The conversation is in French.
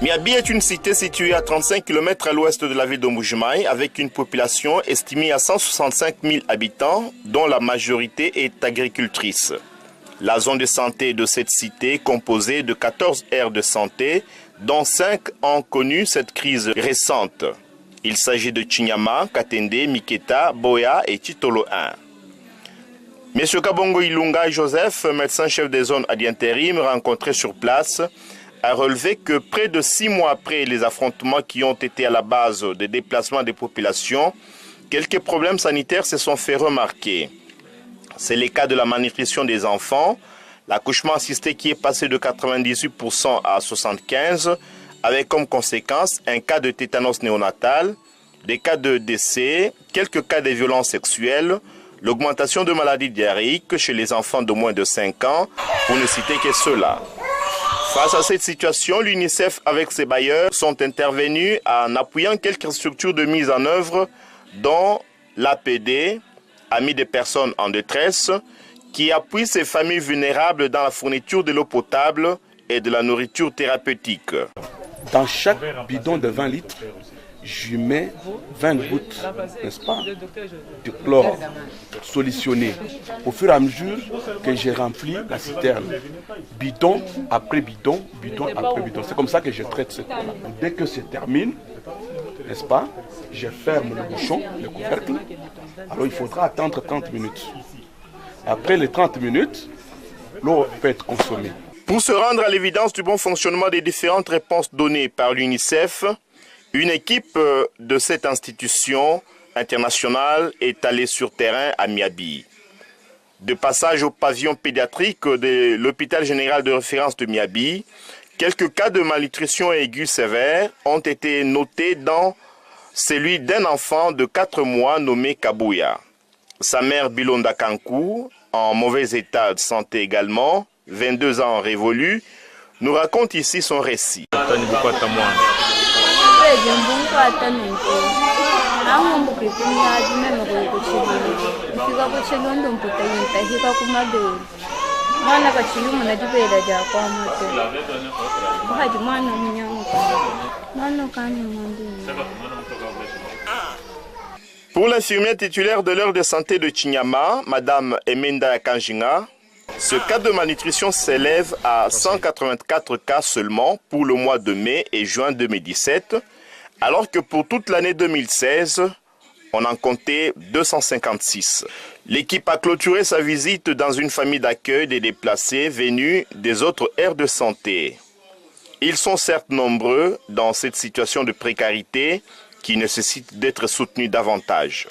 Miabi est une cité située à 35 km à l'ouest de la ville de Mbuji-Mayi avec une population estimée à 165 000 habitants dont la majorité est agricultrice. La zone de santé de cette cité est composée de 14 aires de santé dont 5 ont connu cette crise récente. Il s'agit de Chinyama, Katende, Miketa, Boya et Titolo 1. M. Kabongo Ilunga Joseph, médecin-chef des zones à l'intérim rencontré sur place, a relevé que près de 6 mois après les affrontements qui ont été à la base des déplacements des populations, quelques problèmes sanitaires se sont fait remarquer. C'est le cas de la malnutrition des enfants, l'accouchement assisté qui est passé de 98% à 75%, avec comme conséquence un cas de tétanos néonatal, des cas de décès, quelques cas de violences sexuelles, l'augmentation de maladies diarrhéiques chez les enfants de moins de 5 ans, pour ne citer que cela. Face à cette situation, l'UNICEF avec ses bailleurs sont intervenus en appuyant quelques structures de mise en œuvre, dont l'APD, Amis des personnes en détresse, qui appuie ces familles vulnérables dans la fourniture de l'eau potable et de la nourriture thérapeutique. Dans chaque bidon de 20 litres, je mets 20 gouttes, n'est-ce pas, de chlore solutionné. Au fur et à mesure que j'ai rempli la citerne, bidon après bidon, bidon après bidon. C'est comme ça que je traite cette eau-là. Dès que c'est terminé, n'est-ce pas, je ferme le bouchon, le couvercle. Alors il faudra attendre 30 minutes. Après les 30 minutes, l'eau peut être consommée. Pour se rendre à l'évidence du bon fonctionnement des différentes réponses données par l'UNICEF, une équipe de cette institution internationale est allée sur terrain à Miabi. De passage au pavillon pédiatrique de l'hôpital général de référence de Miabi, quelques cas de malnutrition aiguë sévère ont été notés dans celui d'un enfant de 4 mois nommé Kabouya. Sa mère Bilonda Kankou, en mauvais état de santé également, 22 ans révolus, nous raconte ici son récit. Pour l'infirmière titulaire de l'heure de santé de Chinyama, Madame Emenda Kanjinga, ce cas de malnutrition s'élève à 184 cas seulement pour le mois de mai et juin 2017, alors que pour toute l'année 2016, on en comptait 256. L'équipe a clôturé sa visite dans une famille d'accueil des déplacés venus des autres aires de santé. Ils sont certes nombreux dans cette situation de précarité qui nécessite d'être soutenus davantage.